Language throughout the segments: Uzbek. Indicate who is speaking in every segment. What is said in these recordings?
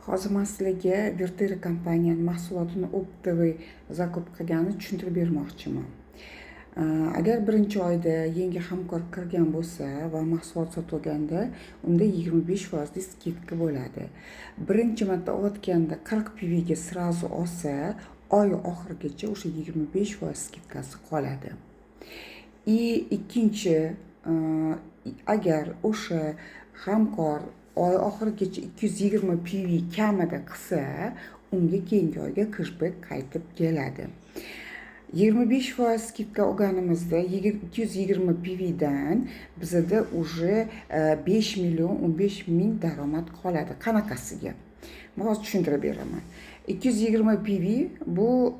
Speaker 1: Hozir men sizlarga Vertera kompaniyani mahsulotini optimiy zakup qilganini tushuntirib bermoqchiman. Agar birinchi oyda yangi hamkor kirgan bo'lsa va mahsulot sotganda unda 25% skidka bo'ladi. Birinchi marta olayotganda 40 pivga srazu olsa, oy oxirigacha o'sha 25% skidkasi qoladi. Ikkinchi, agar o'sha hamkor oy oxirigacha 220 PV kamida qilsa, unga keyingi oyga cashback qaytib keladi. 25% skidka olganimizda 220 PVdan bizda уже 5 million 15 ming daromad qoladi. Qanaqasiga? Men hozir tushuntirib beraman. 220 PV bu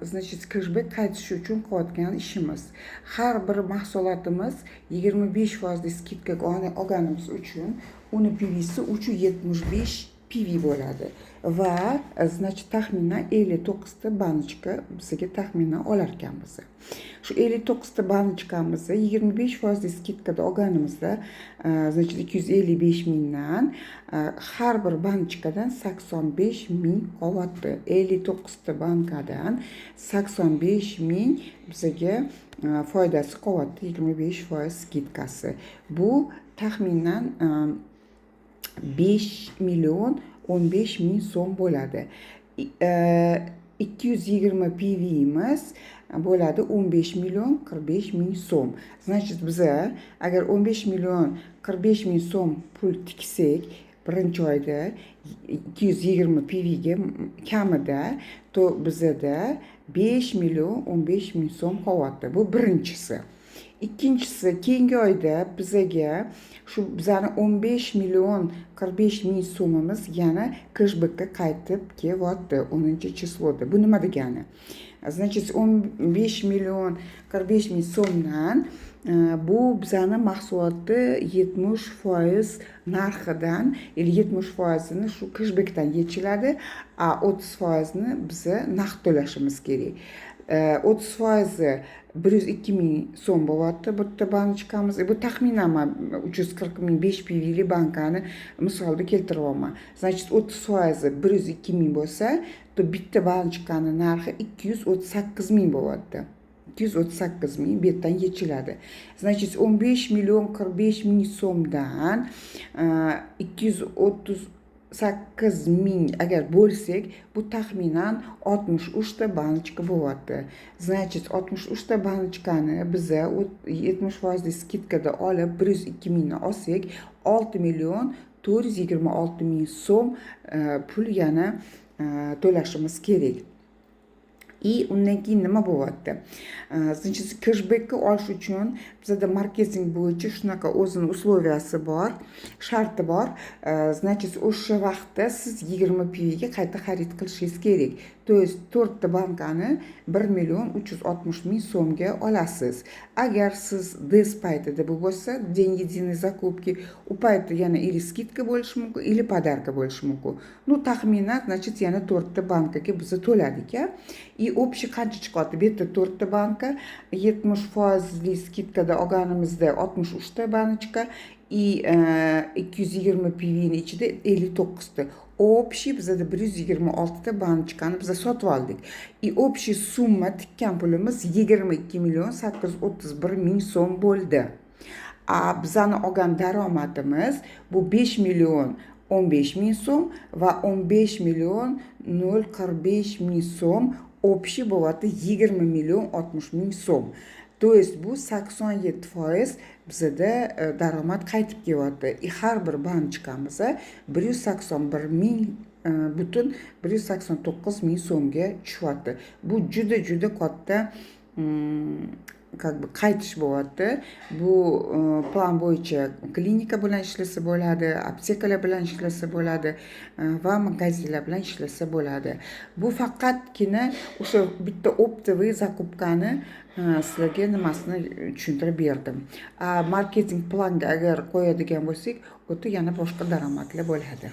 Speaker 1: значит cashback qaytishi uchun qilayotgan ishimiz. Har bir mahsulotimiz 25% skidka olganimiz uchun uni PVsi 375 PV bo'ladi va значит taxminan 59 ta banочка bizga taxminan olar ekanmiz. Shu 59 ta banочкamizni 25% skidkada olganimizda значит 255 mingdan har bir banочкаdan 85 ming qolyapti. 59 ta bankadan 85 ming bizga foydasi qolyapti 25% skidkasi. Bu taxminan 5 million 15 ming so'm bo'ladi. 220 PV'miz bo'ladi 15 million 45 ming so'm. Значит biza agar 15 million 45 ming so'm pul tiksak birinchi oyda 220 PVga kamida, to bizada 5 million 15 ming so'm qolyapti. Bu birinchisi. Ikkinchisi, keyingi oyda bizaga shu bizani 15 million 45 ming so'mimiz yana cashbackka qaytib kelyapti 10-числоda. Bu nima degani? Значит 15 million 45 ming so'mdan bu bizani mahsulotni 70% narxidan 70%ni shu cashbackdan yechiladi, a 30%ni biza naqd to'lashimiz kerak. 30% 102 ming so'm bo'lyapti bitta banочкamiz. Bu taxminan 340 ming 5 pivli bankani misolda keltiryapman. Значит 30% 102 ming bo'lsa, to bitta banочкani narxi 238 ming bo'lyapti. 238 ming bu yerdan yechiladi. Значит 15 million 45 ming so'mdan 238 ming agar bo'lsak, bu taxminan 63 ta banочка bo'lyapti. Значит 63 ta banочкani biza 70% skidkada olib 102 mingni olsak, 6 million 426 ming so'm pul yana to'lashimiz kerak. Undan keyin nima bo'lyapti? Значит cashbackni olish uchun bizda marketing bo'yicha shunaqa o'zini условияsi bor, sharti bor. Значит o'sha vaqtda siz 20 pivga qayta xarid qilishingiz kerak. То есть 4 ta bankani 1 million 360 ming so'mga olasiz. Agar siz des paytida bo'lsa, день единой закупки, u paytda yana или skidka bo'lishi mumkin, или podarka bo'lishi mumkin. Ну, taxminan, значит yana 4 ta bankaga biz to'ladik-a. Общий qancha chiqadi? Bu yerda 4 ta banka, 70% skidkada olganimizda 63 ta banочка, 220 pivning ichida 59 ta. Общий bizda 126 ta banочкani biz sotib oldik. Общий summa tikkan pulimiz 22 million 831 ming so'm bo'ldi. Bizani olgan daromadimiz bu 5 million 15 ming so'm va 15 million 045 ming so'm. Общий bo'lyapti 20 million 60 ming so'm. То есть bu 87% bizda daromad qaytib kelyapti. Har bir banочкamiz 181 ming butun 189 ming so'mga tushyapti. Bu juda katta qaytish bo'lyapti. Bu plan bo'yicha klinika bilan ishlasa bo'ladi, aptekalar bilan ishlasa bo'ladi va magazinlar bilan ishlasa bo'ladi. Bu faqatgina o'sha bitta optimiy zakupkani sizlarga nimasini tushuntirib berdim. Marketing planga agar qo'yadigan bo'lsak, o'ta yana boshqa daromadlar bo'ladi.